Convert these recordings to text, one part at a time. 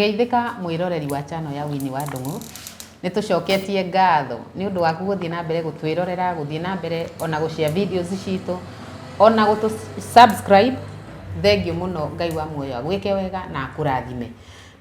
Geithika mwiroreri wa channel ya Winnie wa Ndung'u. Nitucoketie ngatho ni undu waku guthie na mbere gutwirorera, guthie na mbere ona gushare videos citu, ona gutu subscribe. Thengiũ muno, Ngai wa muoyo agwike wega na akurathime.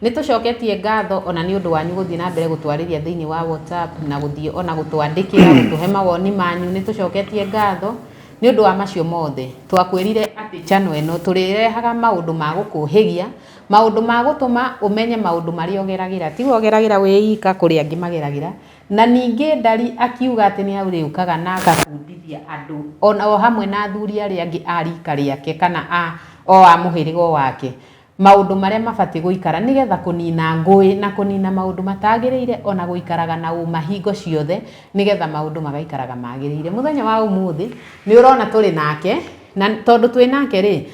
Nitucoketie ngatho ona ni undu wanyu guthie na mbere gutwariria thiini wa WhatsApp na guthie ona gutwandikira gutuhe mawoni manyu. Nitucoketie ngatho ni undu wa macio mothe. Twakwirire ati channel eno turirehaga maundu ma gukuhigia, maundu ma gutuma umenye maundu mari ogeragira, ti ogeragira wiika kuri angi mageragira. Na ningi Ndari akiuga ati ni auriukaga na akabundithia andu ona o hamwe na athuri ari angi arika riake kana o amuhirigo wake maundu maria mabati guikara nigetha kunina ngui na kunina maundu matagiriire ona guikaraga na mahingo ciothe nigetha maundu magaikaraga magiriire. Muthenya wa umuthi ni urona turi nake na tondu twi nake ri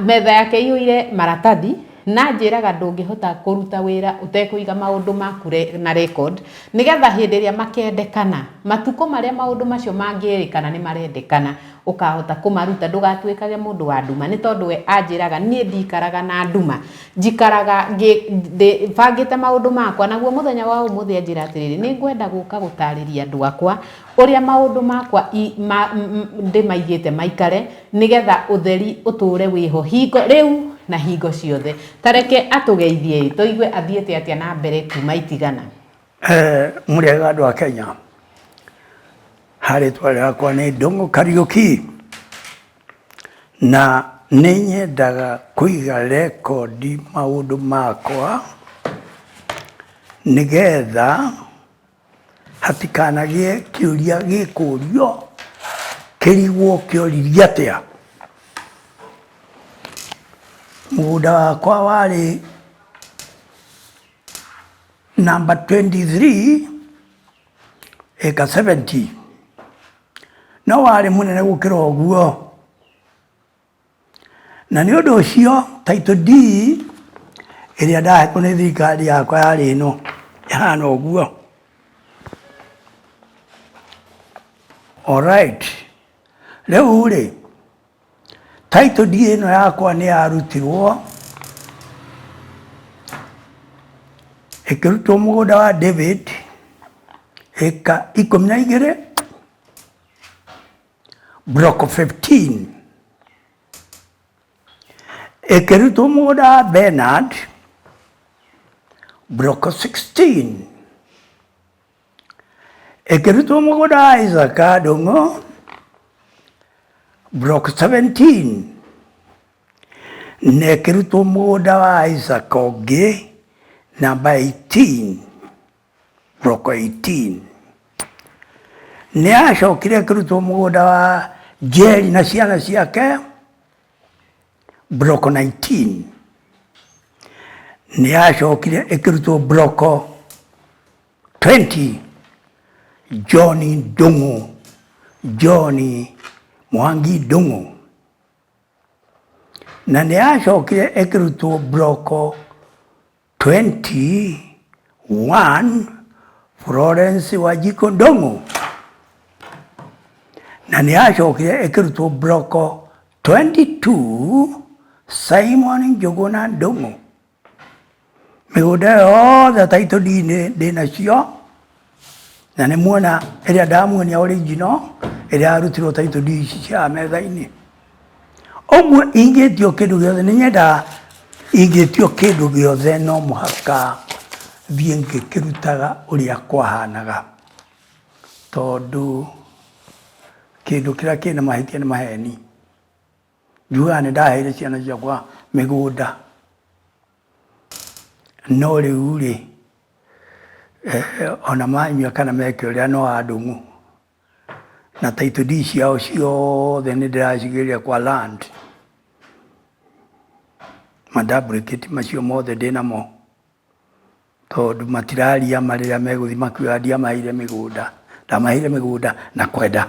metha yake iyuire maratathi na njiraga ndungihota kuruta wira utekuiga maundu maku na record nigetha hindi ria makendekana matuko maria maundu macio mangirikana ni marendekana ukahota kumaruta ndugatwikage mundu wa nduma. Ni tondu we anjiraga nie ndikaraga na nduma, njikaraga bangite maundu makwa. Naguo muthenya wa umuthi anjira atiriri ni ngwenda guka gutariria andu akwa uria maundu makwa ndimaigite maikare nigetha utheri uture wiho hingo riu na hingo ciothe. Tareke atugeithie tuigue athiete atia na mbere kuma itigana. Muriega andu a Kenya, haritwa riakwa ni Ndung'u Kariuki na ni nyendaga kuiga rekondi maundu makwa nigetha hatikanagie kiuria gikurio kirigwo kioririe atia. Mugunda wakwa wari number 23 eka 70 no wari munene gukira uguo, na ni undu ucio title deed iria ndahetwo ni thirikari yakwa yari ino ihana uguo. Alright, riu ri title deed ino yakwa ni yarutirwo ikirutwo mugunda wa David eka 12 block 15 ikirutwo mugunda wa Bernard block 16 ikirutwo mugunda wa Isaac Ndung'u block 17 na ikirutwo mugunda wa Isaac Ongi number 18 block 18 ni acokire ikirutwo mugunda wa Jerry na ciana ciake block 19 ni acokire ikirutwo block 20 John Ndung'u, John Mwangi Ndung'u, na ni acokire ikirutwo block 21 Florence Wajiko Ndung'u, na ni acokire ikirutwo block 22 Simon Njuguna Ndung'u. Migunda yothe title deed ndi nacio na ni muona iria ndamuonia original iria arutirwo title deed cia metha-ini. Omwe ingitio kindu giothe ni nyenda ingitio kindu giothe no muhaka thie ngikirutaga uria kwahanaga, tondu kindu kiria kina mahitia ni maheni. Njugaga ni ndaheire ciana ciakwa migunda no riu ri ona manyua kana meke uria no a Ndung'u na title deed ciao ciothe ni ndiracigiria kwa land maduplicate macio mothe ndinamo, tondu matiraria marira meguthi makiuga ndiamaheire migunda, ndamaheire migunda na kwenda.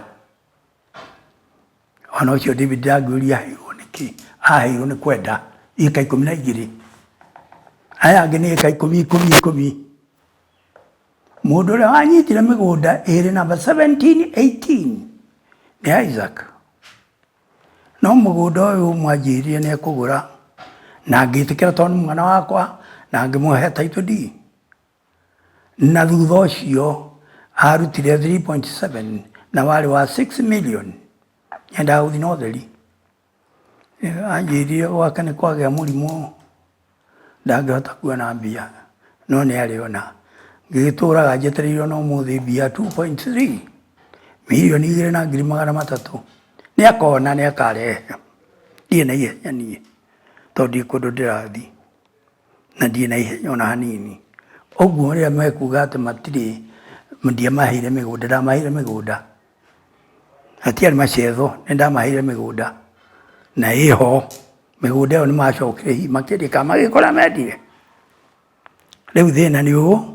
Ona ucio David ndaguria aheirwo niki, aheirwo ni kwenda ika 12 aya angi ni ika 10 mundu uria wanyitire migunda iri number 17 18 ni Isaac. No mugunda uyu mwanjirie ni kugura na ngitikira tondu mwana wakwa na ngĩmũhe title deed. Na thutha ũcio arutire 3.7 na warĩ wa 6 million. Nyendaga gũthiĩ na ũtheri. Anjĩrire gwake nĩ kwagĩa mũrimũ ndangĩhota kuona mbia, no nĩ arĩona. Ngĩgĩtũraga njetereirwo na ũmũthĩ mbia 2.3 milioni 2,300,000. Nĩ akona nĩ akarehe. Ndirĩ na ihenya niĩ tondũ ndirĩ kũndũ ndĩrathiĩ na ndirĩ na ihenya ona hanini. Ũguo rĩrĩa mekuga atĩ matirĩ ndiamaheire mĩgũnda, ndamaheire mĩgũnda. Hatiarĩ macetho, nĩ ndamaheire mĩgũnda na ĩho. Mĩgũnda ĩyo nĩ macokire hihi makĩria kana magĩkora mendire. Rĩu thĩna nĩ ũũ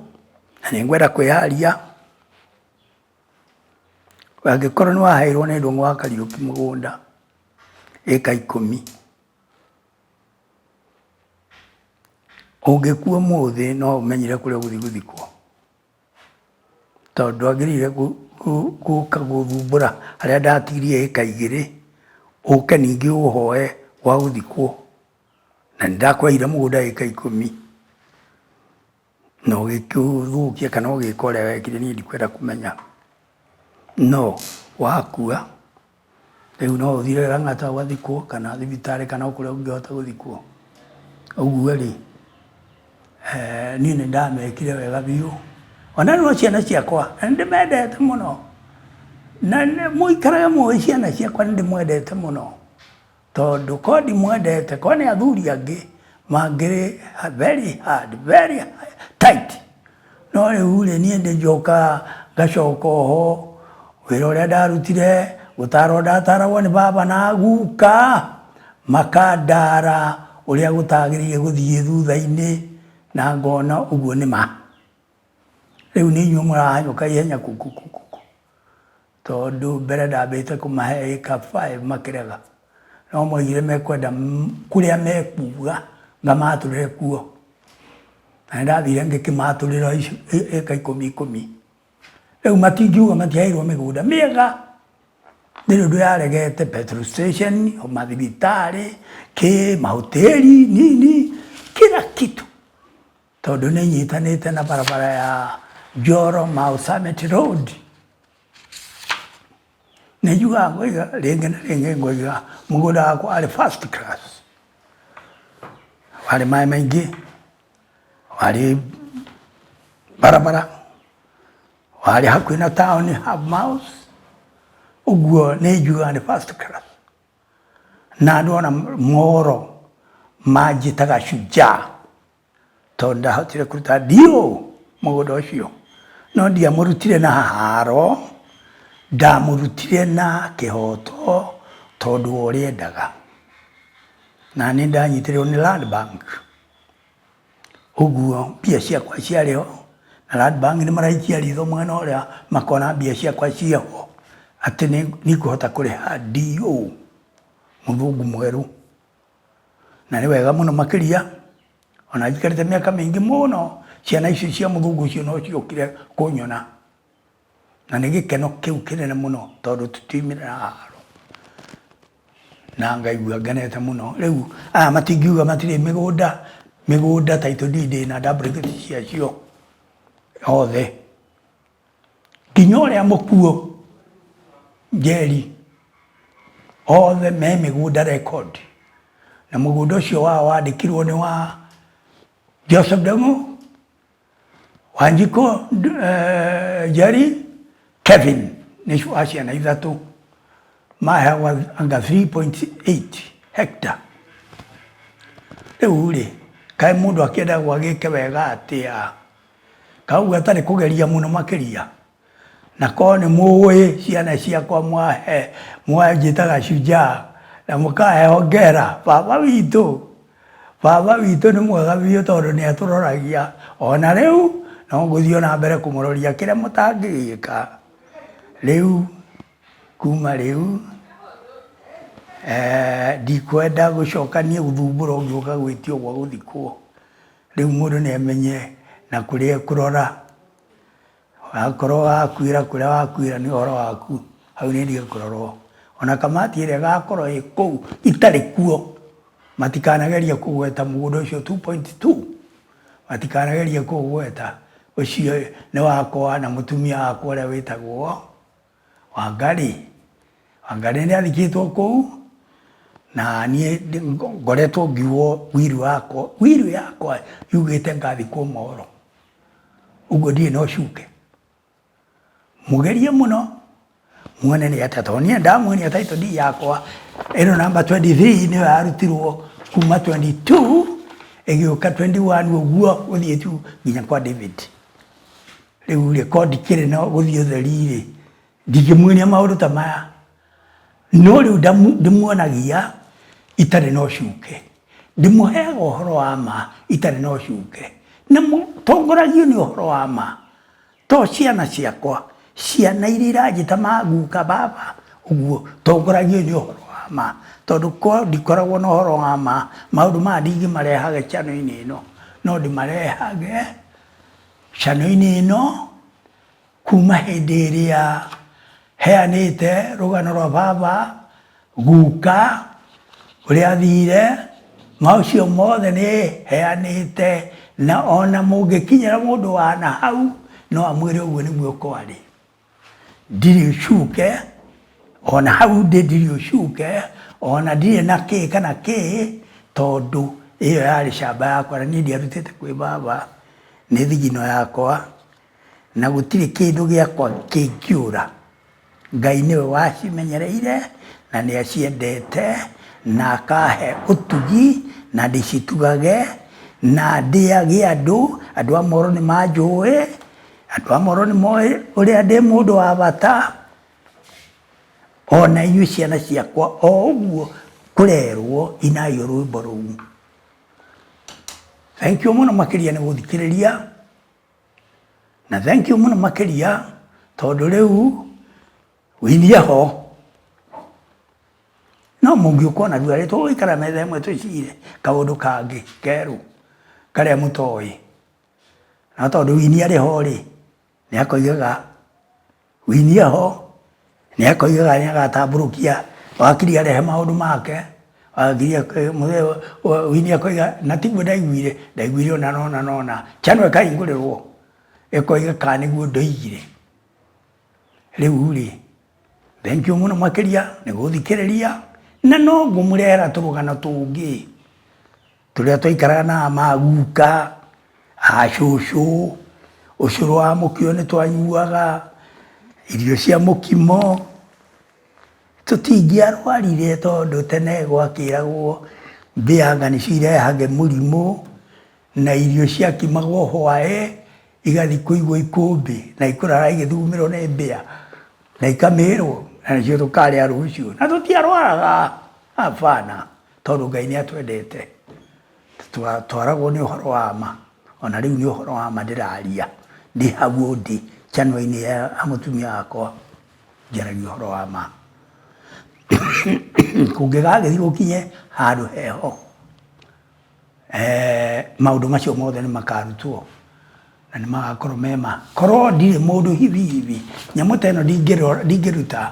na nĩ ngwenda kwĩyaria. Angĩkorwo nĩ waheirwo nĩ Ndung'u wa Kariũki mũgũnda ĩka 10, ũngĩkua ũmũthĩ no ũmenyire kũrĩa ũgũthiĩ gũthikwo, tondũ ndwagĩrĩire gũka gũthumbũra harĩa ndatigirie ĩka 2 ũke ningĩ ũhoe wa gũthikwo. Na nĩ ndakũheire mũgũnda ĩka 10 na ũgĩkĩũthũkia kana ũgĩka ũrĩa wekire, niĩ ndikwenda kũmenya. No wakua rĩu no ũthire Lang'ata ũgathikwo kana thibitarĩ kana kũrĩa ũngĩhota gũthikwo. Ũguo rĩ niĩ nĩ ndamekire wega biũ. Ona no ciana ciakwa na ndĩmendete mũno, na mũikarage mũĩ ciana ciakwa nĩ ndĩmwendete mũno, tondũ ko ndimwendete ko nĩ athuri angĩ mangĩrĩ very hard, very tight. No rĩu rĩ niĩ ndĩnjoka ngacoka oho wĩra ũrĩa ndarutire gũtarwo ndataragwo nĩ baba na guka makandara ũrĩa gũtagĩrĩire gũthiĩ thutha-inĩ na ngona ũguo nĩ ma. Rĩu nĩ inyuĩ mũrahanyũka ihenya kukukuku, tondũ mbere ndambĩte kũmahe ĩka 5 makĩrega. No moigire mekwenda kũrĩa mekuga ngamatũrĩre kuo, na ndathire ngĩkĩmatũrĩra ĩka 10. Rĩu matingiuga matiaheirwo mĩgũnda mĩega. Ndĩrĩ ũndũ yaregete petrol station, mathibitarĩ, mahoteli, nini, kila kitu. Tondũ nĩ nyitanĩte na barabara ya Njoro Mau Summit Road. Nĩ njugaga ngoiga rĩngĩ na rĩngĩ ngoiga mũgũnda wakwa arĩ first class. Warĩ maĩ maingĩ, warĩ barabara, warĩ hakuhĩ na taũni Hub, ũguo nĩ njugaga nĩ first class. Na andũ ona Moro manjĩtaga shujaa tondũ ndahotire kũruta ndio mũgũnda ũcio. No ndiamũrutire na haro, ndamũrutire na kĩhoto tondũ ũrĩa endaga. Na nĩ ndanyitĩrĩrwo nĩ Land Bank. Ũguo mbia ciakwa ciarĩho na Land Bank nĩ maraikia ritho mwena ũrĩa makona mbia ciakwa ciaho atĩ nĩ kũhota kũrĩha DO mũthũngũ mwerũ. Na nĩ wega mũno makĩria, ona njikarĩte mĩaka mĩingĩ mũno, ciana icio cia mũthũngũ ũcio no ciokire kũnyona. Na nĩ gĩkeno kĩu kĩnene mũno tondũ tũtiumire na haro. Na ngaigua ngenete mũno. Rĩu aya matingiuga matirĩ mĩgũnda title deed na duplicate ciacio othe. Nginya ũrĩa mũkuo Njeri othe me mĩgũnda record. Na mũgũnda ũcio wao wandĩkirwo nĩ wa Joseph Ndung'u, Wanjiko Njeri, Kevin nĩcio wa ciana ithatũ maheagwo anga 3.8 hectare. Rĩu rĩ kaĩ mũndũ akĩenda gwagĩke wega atĩa, kau gatarĩ kũgeria mũno makĩria. Na ko nĩ mũĩ ciana ciakwa mwanjĩtaga shujaa na mũkahe hongera. Baba witũ nĩ mwega biũ tondũ nĩ atũroragia. Ona rĩu no ngũthiĩ na mbere kũmũroria kĩrĩa mũtangĩgĩka. Rĩu kuma rĩu ndikwenda gũcokania gũthumbũra ũgĩũka gwĩtio gwa gũthikwo. Rĩu mũndũ nĩ amenye na kũrĩa kũrora. Wakorwo wakuĩra kũrĩa wakuĩra nĩ ũhoro waku, hau nĩ ndige kũrorwo. Ona kamati ĩrĩa ĩgakorwo ĩ kũu itarĩ kuo matikanageria kũgweta mũgũnda ũcio 2.2 matikanagerie kũgweta ũcio nĩ wakwa na mũtumia wakwa ũrĩa wĩtagwo Wangari. Wangari nĩ athikĩtwo kũu na niĩ ngoretwo ngiuo wiru yakwa yugĩte ngathikwo Moro, ũguo ndirĩ na ũcuke. Mũgerie mũno muone nĩ atĩa, tondũ niĩ ndamuonia title deed yakwa ĩno namba 23 nĩyo yarutirwo kuma 22 ĩgĩũka 21 ũguo gũthiĩ tu nginya kwa David. Rĩu record kĩrĩ na gũthiĩ ũtheri-rĩ ndingĩmuonia maũndũ ta maya, no rĩu ndĩmuonagia itarĩ na ũcuke, ndĩmũheaga ũhoro wa ma itarĩ na ũcuke, na tongoragio nĩ ũhoro wa ma. To ciana ciakwa, ciana iria iranjĩta maguka baba ũguo tongoragio nĩ ũhoro wa ma, tondũ ndikoragwo na ũhoro wa ma maũndũ maya ndingĩmarehage channel-inĩ ĩno, no ndĩmarehage channel-inĩ ĩno kuma hĩndĩ ĩrĩa heanĩte rũgano rwa baba guka ũrĩa athire, maũcio mothe nĩ heanĩte, na ona mũngĩkinyĩra mũndũ wa na hau no amwĩre ũguo nĩguo kwarĩ. Ndirĩ ũcuke, ona hau ndirĩ ũcuke, ona ndirĩ na kĩ kana kĩ, tondũ ĩyo yarĩ camba yakwa na niĩ ndiarutĩte kwĩ baba, nĩ thigino yakwa na gũtirĩ kĩndũ gĩakwa kĩngĩũra. Ngai nĩwe wacimenyereire na nĩ aciendete na akahe ũtugi na ndĩcitugage na ndĩage andũ a Moro nĩ manjũĩ, andũ a Moro nĩ moĩ ũrĩa ndĩ mũndũ wa bata, ona inyuĩ ciana ciakwa o ũguo kũrerwo inayo rwĩmbo rũu. Thank you mũno makĩria nĩ gũthikĩrĩria, na thank you mũno makĩria tondũ rĩu winie ho no mũngĩũka na rĩu tũgũikara metha ĩmwe tũcire kaũndũ kangĩ kerũ karĩa mũtoĩ, na tondũ winie arĩ ho-rĩ nĩ akoigaga winie ho nĩ akoigaga nĩ agatambũrũkia wakiri arehe maũndũ make, winie akoiga na tiguo ndaiguire ona nona channel ĩkahingũrĩrwo ĩkoiga kana nĩguo ndoigire. Rĩu-rĩ thank you mũno makĩria nĩ gũthikĩrĩria, na no ngũmũrehera tũrũgano tũngĩ tũrĩa twaikaraga na maguka acũcũ, ũcũrũ wa mũkio nĩ twanyuaga, irio cia mũkimo, tũtingĩarwarire tondũ tene gwakĩragwo mbĩanga nĩcio irehage mũrimũ, na irio ciakimagwo hwaĩ igathiĩ kũigwo ikũmbĩ na ikũrara igĩthumĩrwo nĩ mbĩa na ikamĩrwo na nĩcio tũkarĩa rũciũ na tũtiarwaraga, hapana, tondũ Ngai nĩ atwendete. Twaragwo nĩ ũhoro wa ma, ona rĩu nĩ ũhoro wa ma ndĩraria ndĩ hau ndĩ channel-inĩ ya mũtumia wakwa njaragia ũhoro wa ma. Kũngĩgagĩthiĩ gũkinye handũ heho, maũndũ macio mothe nĩ makarutwo na nĩ magakorwo mema. Korwo ndirĩ mũndũ hivi nyamũ ta ĩno ndingĩruta.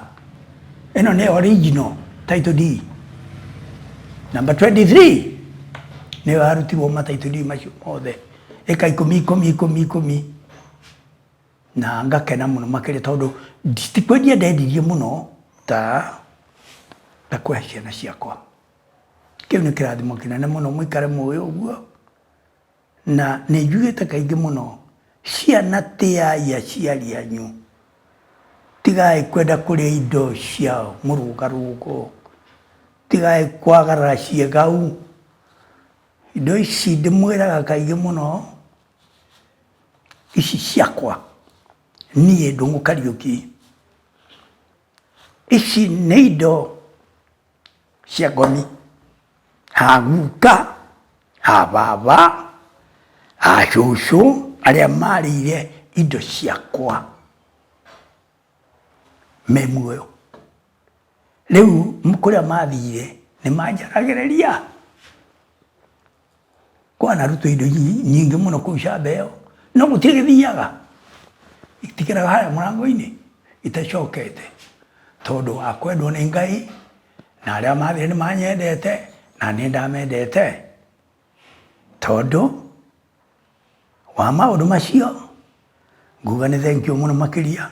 Ĩno nĩ original title deed number 23 nĩyo yarutirwo ma title deed macio mothe ĩka 10 na ngakena mũno makĩria tondũ tikwendia ndendirie mũno ta kũhe ciana ciakwa. Kĩu nĩ kĩrathimo kĩnene mũno, mũikare mũĩ ũguo, na nĩ njugĩte kaingĩ mũno ciana tĩai aciari anyu, tigai kwenda kũrĩa indo cia mũrũngarũngo, tigai kwagarara ciĩgau. Indo ici ndĩmwĩraga kaingĩ mũno, ici ciakwa niĩ Ndung'u Kariuki, ici nĩ indo cia ngomi, ha guka, ha baba, ha cũcũ arĩa marĩire indo ciakwa me muoyo. Rĩu kũrĩa mathire nĩ manjaragĩrĩria, kwanarutwo indo nyingĩ mũno kũu camba ĩyo, no gũtirĩ gĩthiaga, itikĩraga harĩa mũrango-inĩ itacokete, tondũ wa kwendwo nĩ Ngai na arĩa mathire nĩ manyendete na nĩ ndamendete, tondũ wa maundu macio nguga ni thank you muno makiria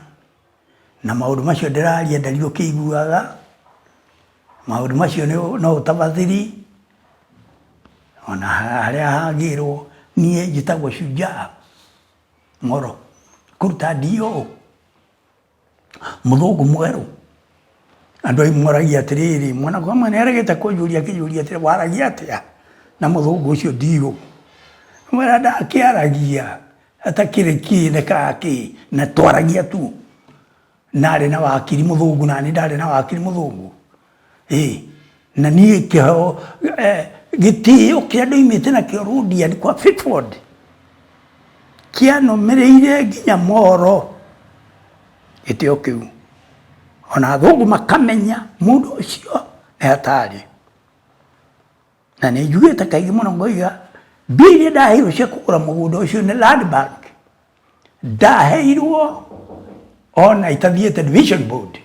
na maundu macio ndiraria ndariro kiiguaga maundu macio no utabathiri ona haria hagirwo nie njitagwo Shujaa Moro kuruta dio muthungu mweru andu ai moragia atiriri mwana kwa mwana aregete kunjuria kijuria atiri waragia atia na muthungu ucio dio mwana ndakiaragia atakiriki ne kaki na twaragia tu nari na wakiri muthungu na ni ndari na wakiri muthungu na nie kiho gitio kia ndoimite na kirudia ni kwa Fitford kiano mereire ginya Moro gitio kiu ona athungu makamenya mundu ucio ni hatari na ni njuite kaigi muno ngoiga bili ndaheirwo cia kugura mugunda ucio ni Land Bank ndaheirwo ona itathiete Division Board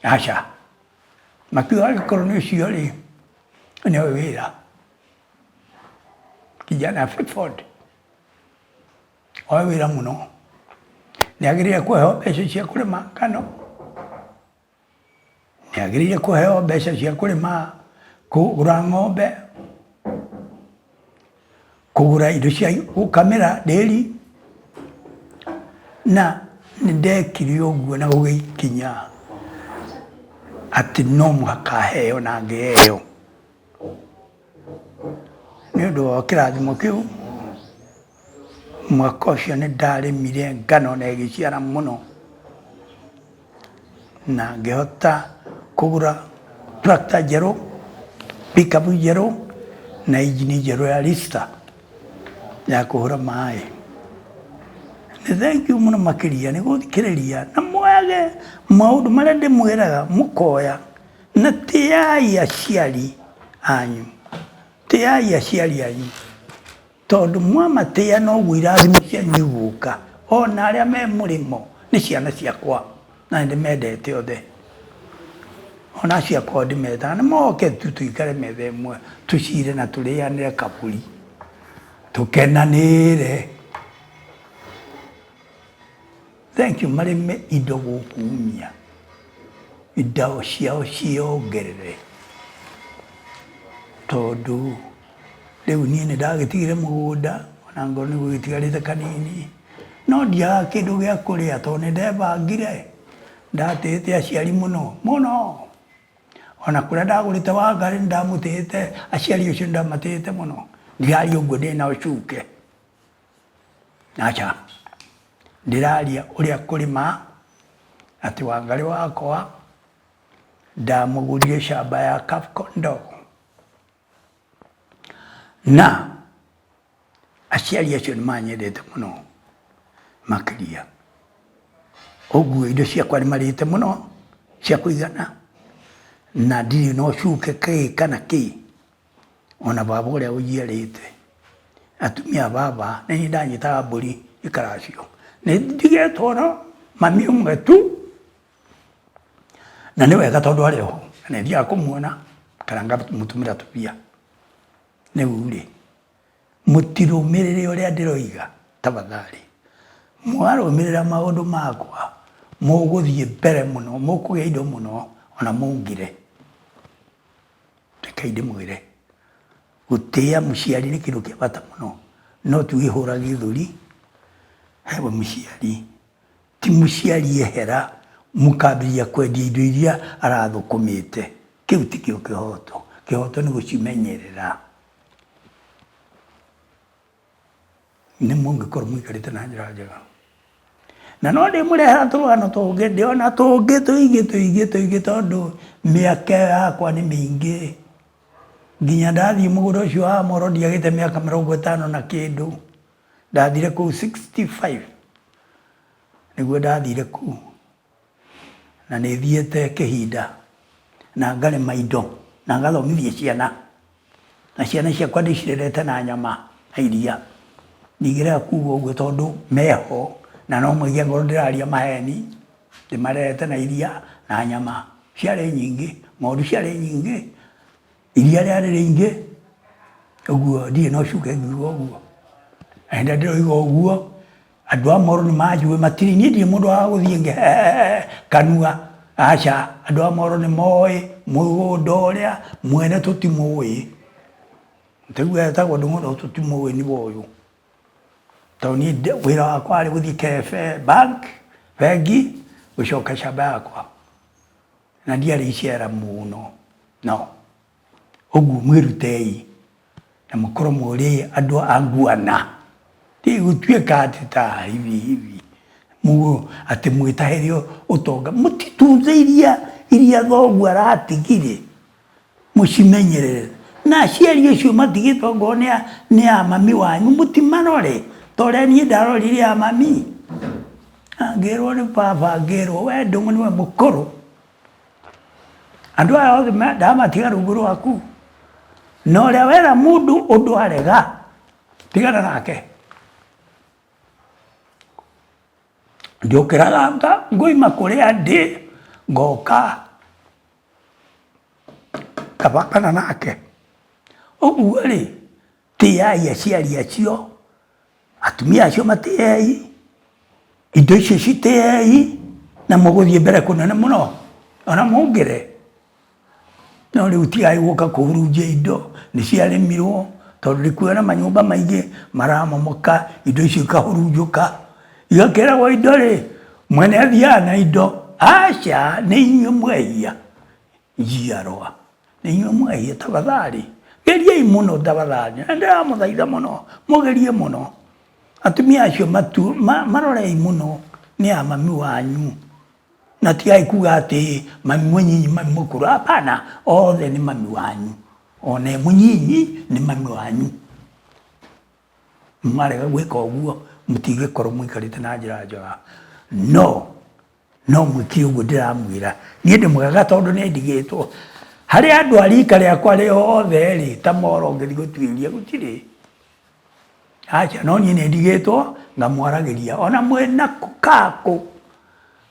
acha makiuga angĩkorwo nĩ ũcio rĩ nĩoĩ wĩra kijana Fitford oĩ wĩra mũno nĩagĩrĩire kũheo mbeca cia kũrĩma ngano nĩagĩrĩire kũheo mbeca cia kũrĩma kũgũra ng'ombe kũgũra indo cia gũkamĩra ndĩri na nĩndekire ũguo na gũgĩkinya atĩ no mũhaka heo na ngĩheo nĩ ũndũ wa kĩrathimo kĩu mwaka ũcio nĩ ndarĩmire ngano na ĩgĩciara mũno na ngĩhota kũgũra tractor njerũ pickup njerũ na injini njerũ ya Lister ya kũhũra maĩ nĩ thank you mũno makĩria nĩ gũthikĩrĩria na mwage maũndũ marĩa ndĩmwĩraga mũkoya na tĩai aciari anyu tĩai aciari anyu tondũ mwamatĩa noguo irathimo cianyu igũka ona arĩa me mũrĩmo nĩ ciana ciakwa na ndĩmendete othe ona ciakwa ndĩmetaga nĩ moke tu tũikare metha ĩmwe tũcire na tũrĩanĩre kaburi tũkenanĩre thank you marĩme indo gũkumia indo ciao ciongerere tondũ rĩu niĩ nĩ ndagĩtigire mũgũnda ona ngorwo nĩ gũgĩtigarĩte kanini no ndiaga kĩndũ gĩa kũrĩa tondũ nĩ ndebangire ndatĩte aciari mũno mũno ona kũrĩa ndagũrĩte Wangari nĩ ndamũtĩte aciari ũcio nĩ ndamatĩte mũno ndiraria ũguo ndĩna ũcuke acha ndĩraria ũrĩa kũrĩma atĩ Wangari wakwa ndamũgũrire shamba ya Kapkondo na aciari acio nĩ manyendete mũno makĩria ũguo indo ciakwa nĩ marĩte mũno cia kũigana na ndirĩ na ũcuke kĩ kana kĩ ona baba ũrĩa ũnjiarĩte atumia baba nĩ niĩ ndanyitaga mbũri ikaracio nĩ ndigetwo no mami ũmwe tu na nĩ wega tondũ arĩ ho nĩ thiaga kũmuona kana ngamũtũmĩra tũbia rĩu rĩ mũtirũmĩrĩre ũrĩa ndĩroiga tafadhali mwarũmĩrĩra maũndũ makwa mũgũthiĩ mbere mũno mũkũgĩa indo mũno ona mũngire reke ndĩmwĩre gũtĩa mũciari nĩ kĩndũ kĩa bata mũno no tũgĩhũra gĩthũri hewe mũciari ti mũciari ehera mũkambĩrĩria kwendia indo iria arathũkũmĩte kĩu ti kĩo kĩhoto kĩhoto nĩ gũcimenyerera nĩ mũngĩkorwo mũikarĩte na njĩra njega na no ndĩmũrehera tũrũgano tũngĩ ndĩona tũingĩ tondũ mĩaka yakwa nĩ mĩingĩ nginya ndathiĩ mũgũnda ũcio wa Moro ndiagĩte mĩaka 50 na kĩndũ ndathire kũu 65 nĩguo ndathire kũu na nĩ thiĩte kĩhinda na ngarĩma indo na ngathomithia ciana na ciana ciakwa ndĩcirerete na nyama na iria ndigĩrega kuuga ũguo tondũ meho na no mũigue ngoro ndĩraria maheni ndĩmarerete na iria na nyama ciarĩ nyingĩ ng'ondu ciarĩ nyingĩ iria rĩarĩ rĩingĩ ũguo ndirĩ no cuke ngiuga ũguo enda ndoiga uguo andu a Moro ni majue matiri ni ndi mundu wa guthie kanua acha andu a Moro ni moe mugundo uria mwene tutimui nteguo etagwo Ndung'u tutimui ni boyu toni wira wakwa ari guthie kefe bank bengi gucoka shamba yakwa na ndiari iciara muno no uguo mwirutei na mukoro muri andu anguana ti gutuika atita hivi mugo ati mwitaherio utonga mutitunze iria thogu aratigire mucimenyerere na ciario cio matigitwo ngo ni a mami wanyu mutimarore tore ni ndarorire ya mami ngero ni baba ngero we Ndung'u niwe mukoro andu aya othe ndamatiga rungu rwaku no ria wera mundu undu arega tigana nake ndiokiraga nta ngoima kuria ndi ngoka kabakana nake uguo ri tiai aciari acio atumia acio matiai indo icio citiai na muguthie mbere kunene muno ona mungire no riu tiai guka kuhurunjia indo ni ciarimirwo tondu rikuona manyumba maingi maramomoka indo icio ikahurunjuka igakiragwo indo ri mwene athia na indo aca ni inyuĩ mwehia njiarwa ni inyuĩ mwehia tafadhali geriai muno tafadhali ndiramuthaitha muno mugerie muno atumia acio marorei muno ni a mami wanyu na tigai kuga ati mami munyinyi mami mukuru hapana othe ni mami wanyu one munyinyi ni mami wanyu marega gwika uguo mutigikorwo mwikarite na njira njega no mwikire uguo ndiramwira nie ndi mwega tondu ni ndigitwo hari andu arika riakwa riothe ri ta Moro ngithi gutwiria gutiri acha no nie ni ndigitwo ngamwaragiria ona mwena kukaku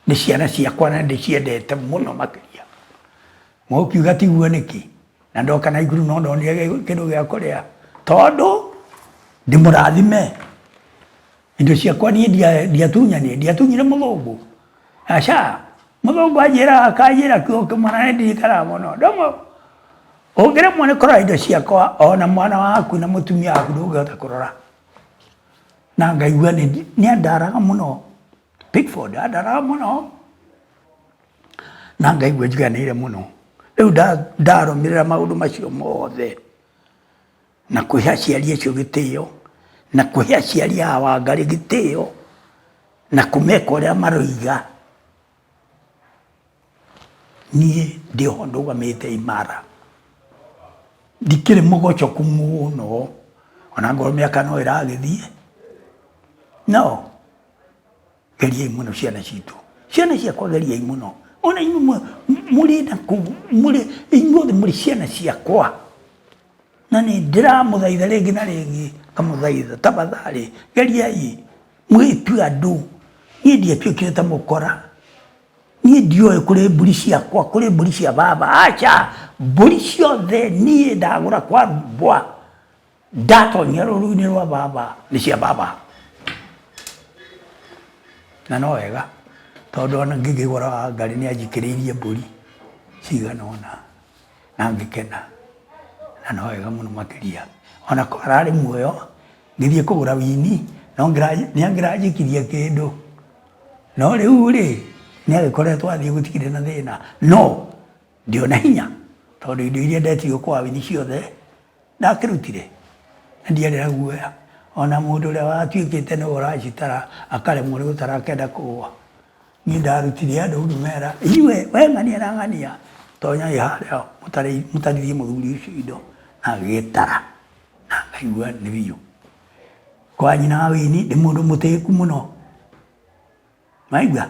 ni ciana ciakwa na ndiciendete muno makiria mwokiuga tiguo niki na ndoka na iguru no ndonire kindu gia kuria tondu ndimurathime indo ciakwa nie ndiatunyire muthungu aca muthungu akajira kioke mwana ndirikara muno ndomo ungire mwone korora indo ciakwa ona mwana waku na mutumia waku ndungihota kurora na ngaigua ni andaraga muno Pickford andaraga muno na ngaigua njiganire muno riu ndarumirira maundu macio mothe na kwiha ciari acio gitio na kwiha ciari a Wangari gitio na kumeka uria maroiga nie ndiho ndugamite imara ndikire mugocoku muno ona ngoro miaka no iragithie no geriai muno ciana citu ciana ciakwa geriai muno ona inyuĩ mũrĩ inyuothe mũrĩ ciana ciakwa na nĩ ndiramũthaitha rĩngĩ na rĩngĩ ngamũthaitha tafadhali geriai mwĩtue andũ niĩ ndiatuĩkire ta mũkora niĩ ndioĩ kũrĩ mbũri ciakwa kũrĩ mbũri cia baba aca mbũri ciothe niĩ ndagũra kwa mbwa ndatonyia rũru-inĩ rwa baba nĩ cia baba na no wega tondu ona ngigigura ngari ni anjikiriirie mburi cigana ona na ngikena na no wega muno makiria ona kwarari muoyo ngithie kugura wini no ngiranjikirie kindu no riu ri ni agikoretwo athie gutikire na thina no ndio na hinya tondu indo iria ndetio kwa wini ciothe ndakirutire ndiarira guoya ona mundu uria watuikite no uracitara akaremwo ni gutara kenda kuwa ni ndarutire andu ndumera iwe we ng'ania tonya iharia mutarithie muthuri ucio indo na gitara na ngaigua ni biu kwa nyina wini ndi mundu mutiku muno maigua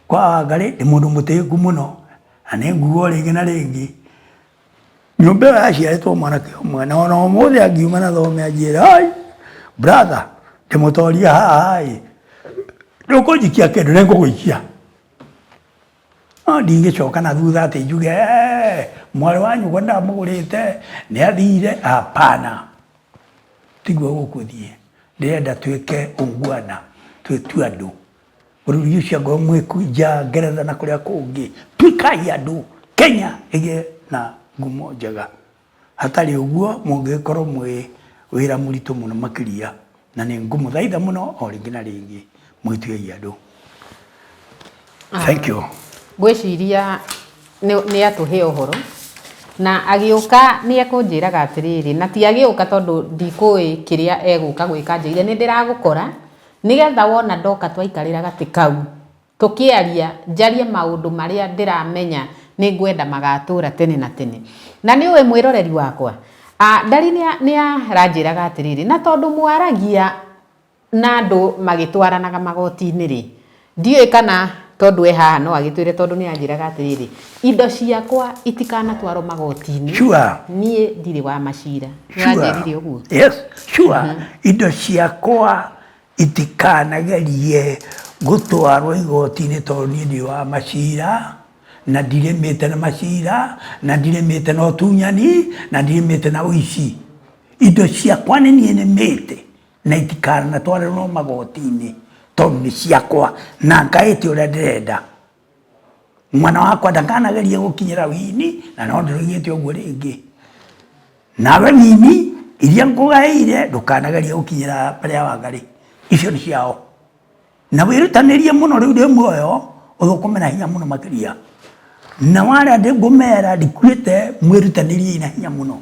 kwa Wangari ndi mundu mutiku muno ane nguo ringi na ringi nyumba yaciaritwo mwanake umwe na ona umuthi angiuma na thome anjira ai brother ndimutoria hai ndukunjikia kindu ningugwikia ndingicoka na thutha ati njuge mwari wanyu gwa ndamugurite ni athire hapana tiguo gukuthie ndirenda twike ungwana twitue andu bururi ucio ngo mwikuja Ngeretha na kuria kungi twikai andu Kenya ige na ngumo njega hatari uguo mungikorwo mwi wira muritu muno makiria na ni ngumo thaitha muno o ringi na ringi mwitue andu. Thank you. Gwiciria ni atuhe uhoro na agiuka ni ekunjiraga atiriri na ti agiuka tondu ndikui kiria eguka gwika njire ni ndiragukora nigetha wona ndoka twaikarira gati kau tukiaria njarie maundu maria ndiramenya ni ngwenda magatura tene na tene na ni uwe mwiroreri wakwa ndari ni aranjiraga atiriri na tondu mwaragia na andu magitwaranaga magoti-ini ri ndiwe kana tondu haha no agitwire tondu ni anjiraga atiriri indo ciakwa itikana twaro magoti-ini sure nie ndiri wa macira nĩranjĩrire ũguo yes sure indo ciakwa itikanagerie gutwarwo igoti-ini tondu ni ndi wa macira na ndiremete na macira na ndiremete na utunyani na ndiremete na uici indo ciakwa ni nie nemete na itikana twarwo magoti-ini tondu ni ciakwa na ngaite uria ndirenda mwana wakwa ndakanageria gukinyira wini na no ndirigite uguo ringi nawe wini iria ngugaire ndukanageria gukinyira paria wangari icio ni ciao na wirutanirie muno riu ndi muoyo uthukumena hinya muno makiria na wale ndi ngumera ndikwite mwirutanirie ina hinya muno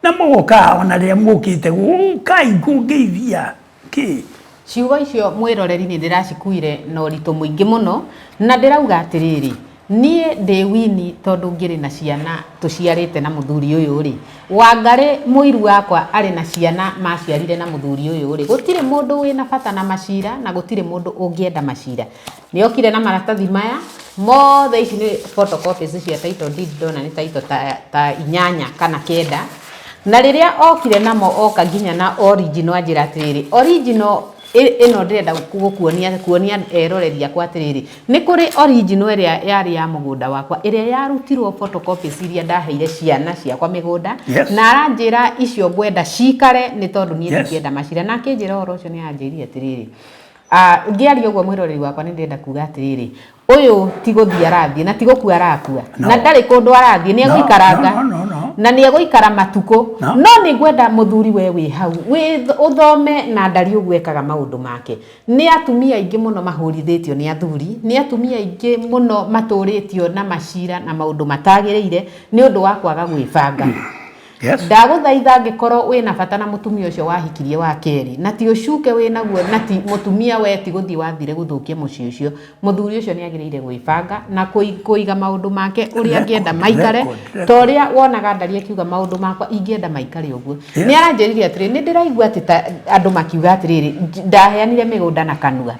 na mugoka ona ria mukite gukai kungeithia ki ciugo icio mwiroreri ni ndiracikuire na uritu muingi muno na ndirauga atiriri nie ndi wini tondu ngiri na ciana tuciarite na muthuri uyu ri Wangari muiru wakwa ari na ciana maciarire na muthuri uyu ri gutire mundu wina bata na macira na gutire mundu ungienda macira ni okire na maratathi maya mothe ici ni photocopies cia title deed dona ni title ta 8 kana 9 na riria okire namo oka nginya na original anjira atiriri original ino ndirenda kuonia eroreri akwa atiriri ni kuri original iria yari ya mugunda wakwa iria yarutirwo photocopies iria ndaheire ciana ciakwa migunda na aranjira icio ngwenda cikare ni tondu nie ndingenda macira na akinjira oro ucio ni anjiri atiriri ngiari uguo mwiroreri wakwa ni ndenda kuga atiriri uyu ti guthia arathie na ti gukua arakua na ndari kundu arathie ni eguikaranga na ni eguikara matuko no ni ngwenda muthuri we wi hau wi uthome na ndari ugwekaga maundu make ni atumia ingi muno mahurithitio ni athuri ni atumia ingi muno maturitio na macira na maundu matagireire ni undu wa kwaga gwibanga yes ndaguthaitha ngikorwo wina bata na mutumia ucio wahikirie wa keri na ti ucuke wina guo na ti mutumia we ti guthii wathire guthukia mucii ucio muthuri ucio ni agirire gwibanga na kuiga maundu make uria angienda maikare toria wonaga ndari akiuga maundu makwa ingienda maikare uguo ni aranjiririe atiri ni ndiraigua ati andu makiuga atiriri ndaheanire migunda na kanua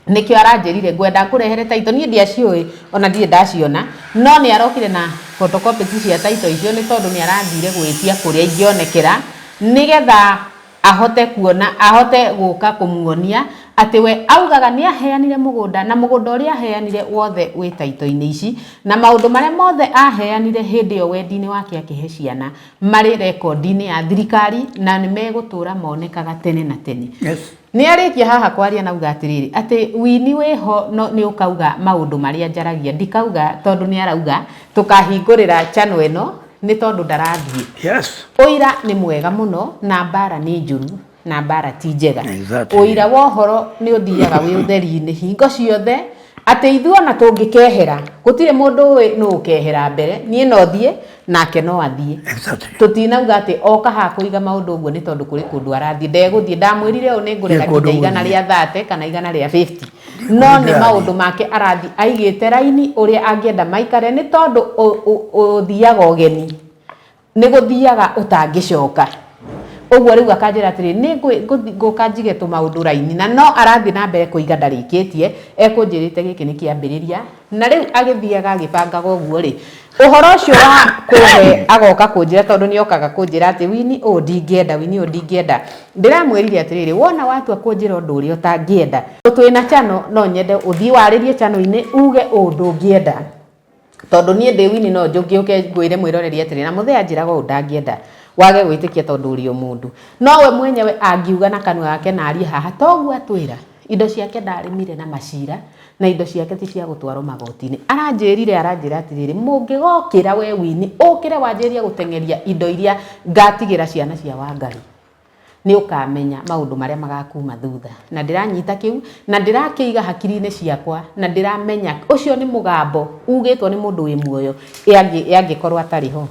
nikio aranjirire ngwenda kurehere taito nie ndiacioi ona ndie ndaciona no ni arokire na photocopies cia taito icio ni tondu ni arathire gwitia kuria ingionekera nigetha ahote kuona ahote guka kumuonia ati we augaga ni aheanire mugunda na mugunda uria aheanire wothe wi taito-ini ici na maundu maria mothe aheanire hindi yo wendi-ini wake akihe ciana mari record-ini ya thirikari na ni megutura monekaga tene na tene yes ni arikia haha kwaria na uga atiriri ati wini weho no ni ukauga maundu maria njaragia ndikauga tondu ni arauga tukahingurira channel eno ni tondu ndarathie yes uira ni mwega muno na mbara ni njuru na mbara ti njega exactly. Uira wohoro ni uthiaga wi utheri-ini hingo ciothe ati ithuo na tungikehera gutire mundu we no ukehera mbere nie no thie nake no athie exactly tutinauga ati oka ha kuiga maundu uguo ni tondu kuri kundu arathie ndeguthie ndamwirire u ni ngurira kinya igana ria 30 kana igana ria 50 no ni maundu make arathie aigite raini uria angienda maikare ni tondu uthiaga ugeni ni guthiaga utangicoka uguo riu akanjira atiri ni nguka njige tu maundu raini na no arathie na mbere kuiga ndarikitie ekunjirite giki ni kiambiriria na riu agithiaga agibangaga uguo ri uhoro ucio wa kuhe agoka kunjira tondu ni okaga kunjira ati wini ndingienda wini ndingienda ndiramwirire atiriri wona watu akunjira undu uri utangienda twina channel no nyende uthii waririe channel-ini uge undu ungienda tondu nie ndi wini no njugiuke ngwire mwiroreri atiri na muthia njiraga undu ndangienda wage gwitikia tondu uri o mundu nowe mwenyewe angiuga na kanua yake na arie haha togu atwira indo ciake ndarimire na macira na indo ciake ti cia gutwarwo magoti-ini aranjira atiriri mungigokira we Wini ukire wanjiria gutengeria indo iria ngatigira ciana cia Wangari ni ukamenya maundu maria magakuma thutha na ndiranyita kiu na ndirakiiga hakiri-ini ciakwa na ndiramenya ucio ni mugambo ugitwo ni mundu wi muoyo yangikorwo atari ho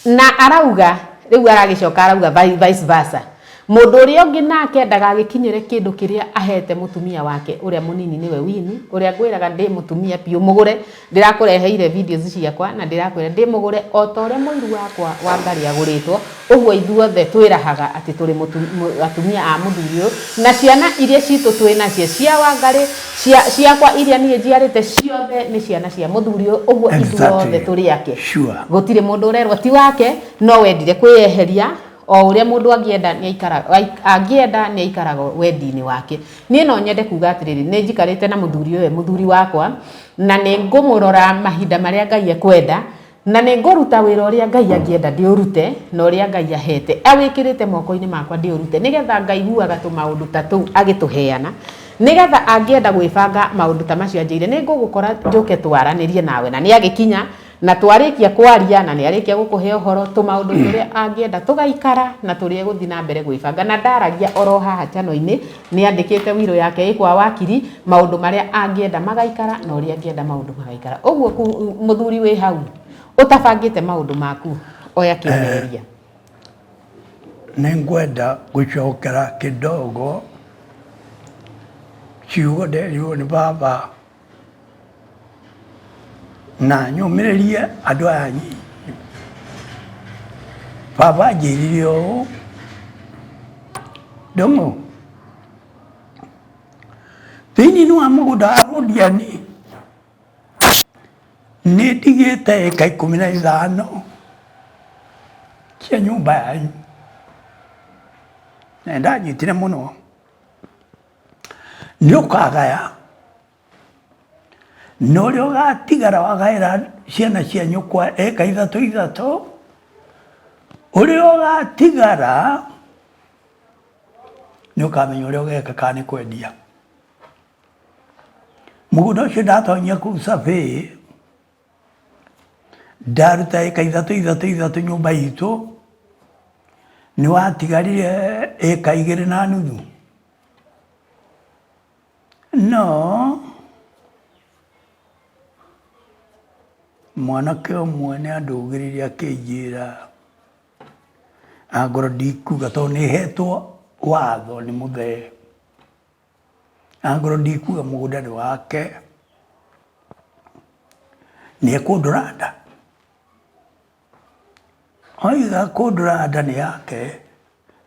na arauga riu aragicoka arauga vice versa mundu uria ungi nake ndagagikinyire kindu kiria ahete mutumia wake uria munini niwe Wini uria ngwiraga ndi mutumia piu mugure ndirakureheire videos ciakwa na ndirakwira ndi mugure o ta uria muiru wakwa Wangari aguritwo uguo ithuothe twirahaga ati turi atumia a muthuri na ciana iria citu twina cia Wangari ciakwa iria nie njiarite ciothe ni ciana cia muthuri uguo ithuothe turi ake gutire mundu urerwa ti wake no wendire kwiyeheria o uria mundu angienda ni aikaraga wendi-ini wake nie no nyende kuga atiriri ni njikarite na muthuri uyu muthuri wakwa na ni ngumurora mahinda maria Ngai ekwenda na ni nguruta wira uria Ngai angienda ndi urute na uria Ngai ahete awikirite moko-ini makwa ndi urute nigetha Ngai huaga tu maundu ta tu agituheana nigetha angienda gwibanga maundu ta macio anjire ni ngugukora njuke twaranirie nawe na ni agikinya na twarikia kwaria na ni arikia gukuhe uhoro tu maundu turia angienda tugaikara na turie guthi na mbere gwibanga na ndaragia oro haha chano-ini ni andikite wiro yake ikwa wakiri maundu maria angienda magaikara na uria angienda maundu magaikara uguo muthuri wi hau utabangite maundu maku oya kimeria ningwenda gucokera kidogo ciugo nderirwo ni baba na nyumiririe andu aya nyinyi baba anjirire uu Ndung'u thiini wa mugunda wa Londiani ni ndigite eka 15 cia nyumba yanyu na ndanyitire muno ni ukagaya no rio gatigara wagaira ciana cia nyukwa eka 3 urio gatigara ni ukamenya urio geka kana kwendia mugunda ucio ndatonyia kuu survey ndaruta eka 3 nyumba itu ni watigarire eka 2.5 no mwanake umwe ni andugiririe akinjira angorwo ndikuga tondu ni hetwo watho ni muthee angorwo ndikuga mugunda ni wake ni ekundura nda oiga kundura nda ni yake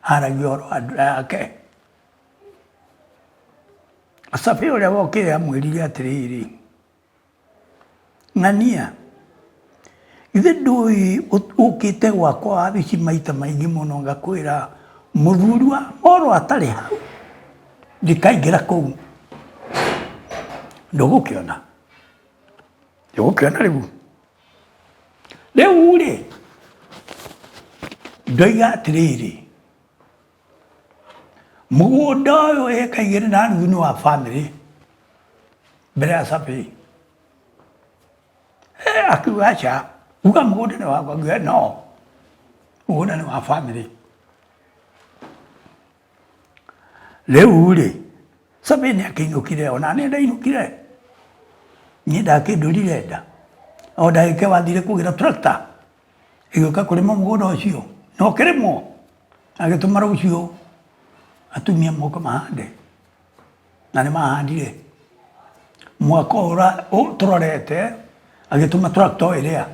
aragia oro yake Safi uria wokire amwirire atiriri ng'ania ithe ndui ukite gwakwa wabici maita maingi muno ngakwira muthuri wa oro atari hau ndikaingira kuu ndugukiona riu ri ndoiga atiriri mugunda uyu eka 2.5 ni wa family mbere ya Safi akiuga acha uga mugunda ni wakwa ngiuga no mugunda ni wa family riu ri Safi ni akiinukire ona ni ndainukire ni ndakindurire nda o ndagike wathire kugira tractor igioka kurima mugunda ucio no kirimo agituma rucio atumia moko mahande na ni mahandire mwaka ora turorete agituma tractor iria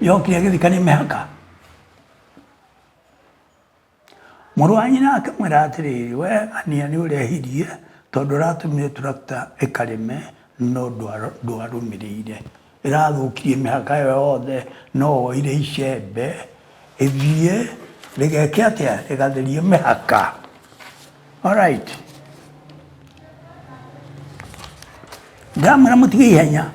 yokire githikani mehaka muru wa nyina akamwira atiriri we ania ni urehirie tondu ratumire tractor ikarime no ndwarumirire irathukirie mihaka yothe no oire icembe ithie rigeke atia rigatherie mihaka alright ndamwira mutige ihenya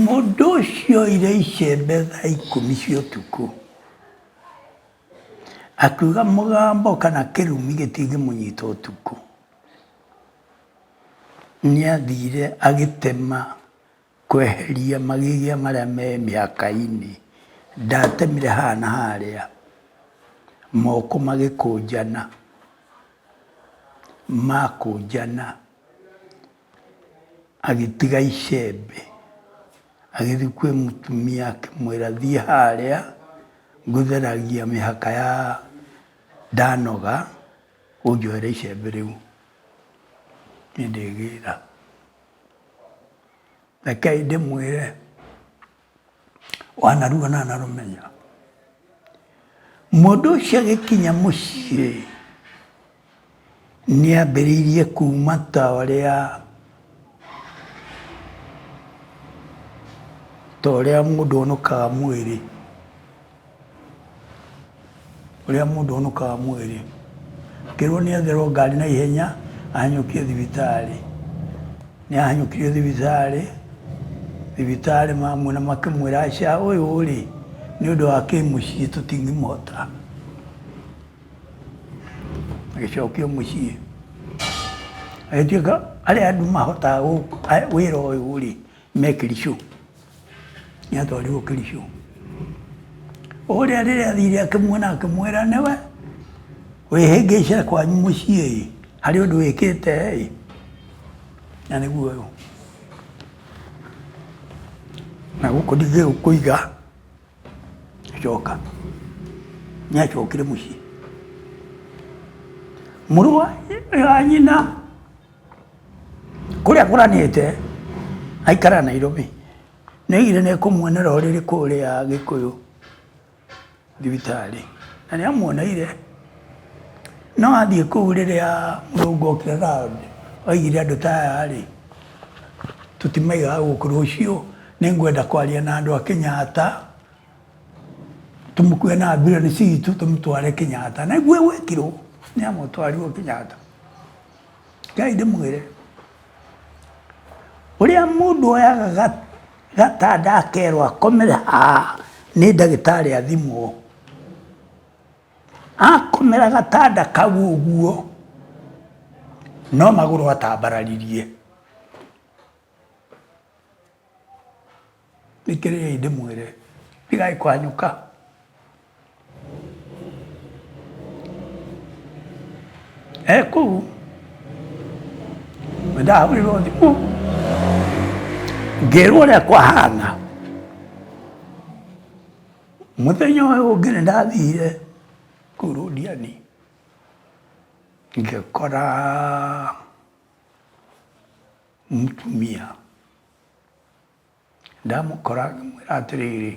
Mũndũ ũcio oire icembe thaa 10 cia ũtukũ. Akiuga mũgambo kana kĩrumi gĩtingĩmũnyita ũtukũ. Nĩathire agĩtema kweheria magĩgĩa marĩa me mĩhaka-inĩ. Ndatemire hana harĩa. Moko magĩkũnjana. Makũnjana. Agĩtiga icembe. Agĩthiĩ kwĩ mũtumia akĩmwĩra thiĩ harĩa ngũtheragia mĩhaka ya ndanoga ũnjohere icembe rĩu. Nĩndĩgĩra. Rekei ndĩmwĩre wanaruo na narũmenya. Mũndũ ũcio agĩkinya mũciĩ nĩambĩrĩirie kuma ta ũrĩa mũndũ onokaga mwĩrĩ. Ũrĩa mũndũ onokaga mwĩrĩ. Kĩrwo nĩetherwo ngari na ihenya ahanyũkio thibitarĩ. Nĩahanyũkirio thibitarĩ. Thibitarĩ mamwĩna makĩmwĩra aca ũyũ rĩ nĩũndũ wa kĩmũciĩ tũtingĩmũhota. Agĩcokio mũciĩ. Agĩtuĩka arĩa andũ mahotaga wĩra ũyũ rĩ me Kericho. Nĩatwarirwo Kericho. Ũrĩa rĩrĩa athire akĩmuona akĩmwĩra nĩwe wĩhĩngĩcĩra kwanyu mũciĩ harĩ ũndũ wĩkĩte na nĩguo ũyũ. Na gũkũ ndigĩgũkũiga. Coka. Nĩacokire mũciĩ. Mũrũ wa nyina kũrĩa kũranĩte aikara Nairobi. Nĩoigire nĩekũmuonera ũrĩrĩ kũrĩa Gĩkũyũ thibitarĩ. Na nĩamuoneire. No athiĩ kũu rĩrĩa mũrũngo okire round. Oigire andũ ta aya rĩ tũtimaigaga gũkũ rũciũ. Nĩngwenda kwaria na andũ a Kenyatta. Tũmũkue na ambulance citũ tũmũtware Kenyatta. Na guo gwekirwo nĩamũtwarirwo Kenyatta. Ngai ndĩmwĩre. Ũrĩa mũndũ oyaga gatanda akerwo akomere haha nĩ ndagĩtarĩ athimwo. Akomera gatanda kau ũguo no magũrũ atambararirie. Nĩkĩrĩei ndĩmwĩre tigai kwanyũka. Kũu ndahũrĩrwo thimũ ngĩrwo ũrĩa kwahana. Mũthenya ũyũ ũngĩ nĩndathire kũu Londiani ngĩkora mũtumia. Ndamũkora ngĩmwĩra atĩrĩrĩ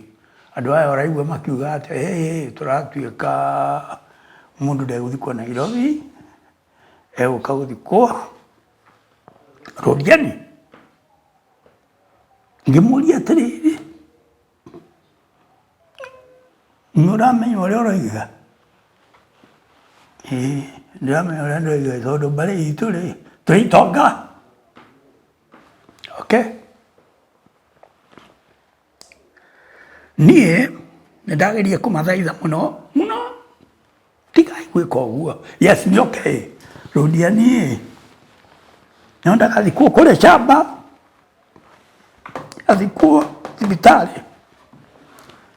andũ aya ũraigua makiuga atĩ tũratuĩka mũndũ ndegũthikwo Nairobi egũka gũthikwo Londiani. Ngĩmũria atĩrĩrĩ nĩũramenya ũrĩa ũroiga? Ndĩramenya ũrĩa ndoiga tondũ mbarĩ itũ rĩ tũrĩ itonga. Okay. Niĩ nĩndageria kũmathaitha mũno mũno tigai gwĩka ũguo. Yes nĩ okay. Londiani no ndagathikwo kũrĩa shamba athikwo thibitarĩ.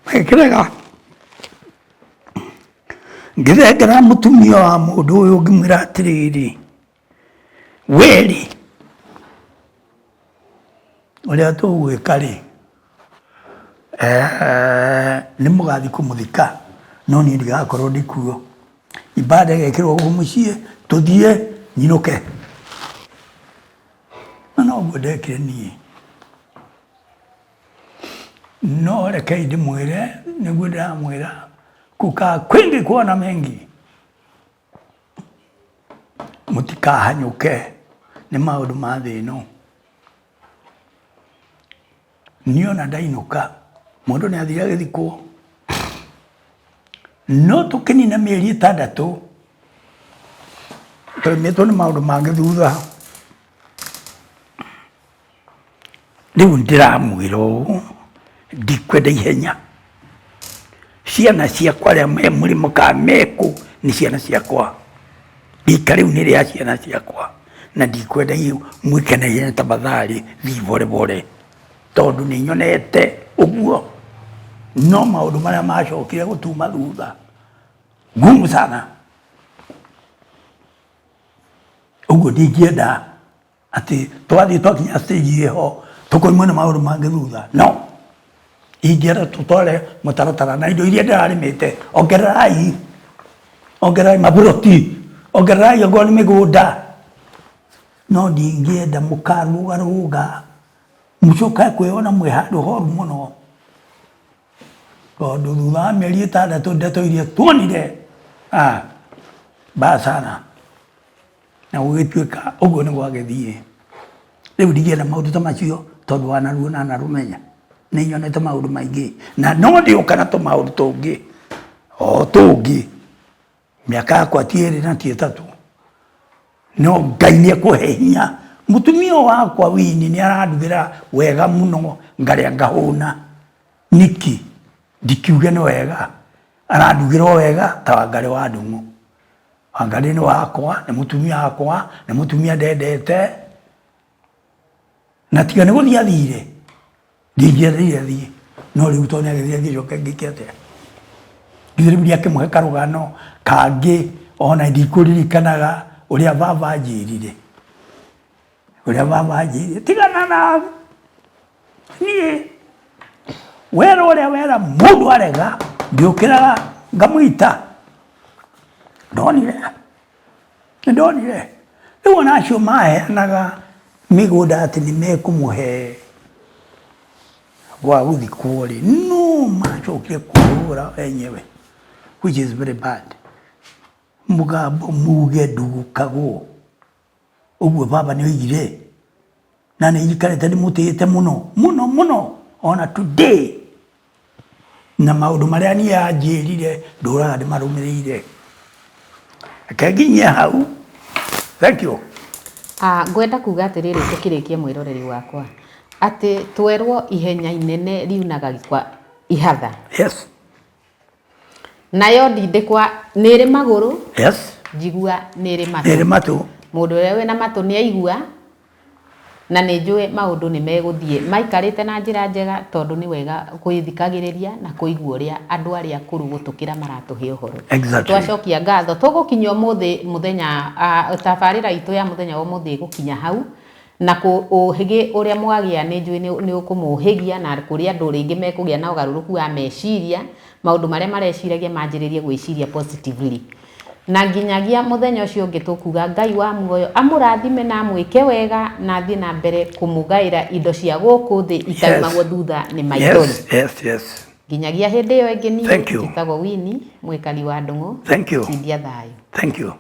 Magĩkĩrega ngĩthengera mũtumia wa mũndũ ũyũ ngĩmwĩra atĩrĩrĩ weri ũrĩa tũgwĩka rĩ nĩmũgathiĩ kũmũthika no niĩ ndigakorwo ndikuo. Ibada ĩgekĩrwo gũkũ mũciĩ tũthiĩ nyinũke. Na noguo ndekire niĩ. No rekei ndĩmwĩre nĩguo ndĩramwĩra kukaa kwingi kuona mengi. Mũtikahanyũke nĩ maũndũ ma thĩ ĩno. Niĩ ona ndainũka mũndũ nĩathire agĩthikwo. No tũkĩnina mĩeri 6 tũrĩmĩtwo nĩ maũndũ mangĩ thutha. Rĩu ndĩramwĩra ũũ ndikwenda ihenya ciana ciakwa rĩa me mũrĩmo ka meku nĩ ciana ciakwa rika rĩu nĩ rĩa ciana ciakwa na ndikwenda mwĩke na ihenya tafadhali thiĩ bore tondũ nĩ nyonete ũguo no maũndũ marĩa macokire gũtuma thutha ngumu sana ũguo ndingĩenda atĩ twathiĩ twakinya stage ĩho tũkoimwo nĩ maũndũ mangĩ thutha no ingĩenda tũtware mũtaratara na indo iria ndĩrarĩmĩte ongererai maburoti ongererai okorwo nĩ mĩgũnda no ndingĩenda mũkarũgarũga mũcoke kwĩona mwĩ handũ horu mũno tondũ thutha wa mĩeri 6 ndeto iria tuonire mbaya sana na gũgĩtuĩka ũguo nĩ gwagĩthiĩ rĩu ndingĩenda maũndũ ta macio tondũ wanaruo na narũmenya nĩ nyonete maũndũ maingĩ na no ndĩũka na tũmaũndũ tũngĩ tũngĩ mĩaka yakwa ti 2 na ti 3 no Ngai nĩekũhe hinya mũtumia wakwa Wini nĩ arandugĩra wega mũno ngarĩa ngahũna niki ndikiuge nĩ wega arandugĩra wega ta Wangari wa Ndung'u Wangari nĩ wakwa nĩ mũtumia wakwa nĩ mũtumia ndendete na tiga nĩ gũthiĩ athire ndingĩendire athiĩ no rĩu tondũ nĩagĩthiĩ agĩcoka ngĩke atĩa githĩ rĩu akĩmũhe karũgano kangĩ ona ndikũririkanaga ũrĩa baba anjĩrire tigana na niĩ wera ũrĩa wera mũndũ arega ndiũkĩraga ngamũita ndonire rĩu ona acio maheanaga mĩgũnda atĩ nĩ mekũmũhe gwa gũthikwo rĩ no macokire kũhũra wenyewe which is very bad mũgambo muge ndugukagwo ũguo baba nĩ oigire na nĩ njikarĩte ndĩmũtĩĩte mũno ona today na maũndũ marĩa niĩ anjĩrire ndũraga ndĩmarũmĩrĩire akenginyia hau thank you ngwenda kuga atĩrĩrĩ tũkĩrĩkia mwĩroreri wakwa atĩ twerwo ihenya inene riunaga gĩkwa ihatha yes nayo ndindĩkwa nĩ ĩrĩ magũrũ yes njigua nĩ ĩrĩ matũ mũndũ ũrĩa wĩna matũ nĩ aigua na nĩ njũĩ maũndũ nĩ megũthiĩ maikarĩte na njĩra njega tondũ nĩ wega kwĩthikagĩrĩria na kũigua ũrĩa andũ arĩa akũrũ gũtũkĩra maratũhe ũhoro twacokia ngatho tũgũkinya ũmũthĩ mũthenya tabarĩra itũ ya mũthenya wa ũmũthĩ gũkinya hau na ũhĩgĩ ũrĩa mwagĩa nĩ njũĩ nĩ ũkũmũhĩgia na kũrĩ andũ rĩngĩ mekũgĩa na ũgarũrũku wa meciria maũndũ marĩa mareciragia manjĩrĩrie gwĩciria positively na nginyagia mũthenya ũcio ũngĩ tũkuga Ngai wa muoyo amũrathime na mwĩke wega na thiĩ na mbere kũmũgaĩra indo cia gũkũ thĩ itaumagwo thutha nĩ maithori nginyagia hĩndĩ ĩyo ĩngĩ niĩ njĩtagwo Winnie mũikari wa Ndung'u thank you tindia thayũ thank you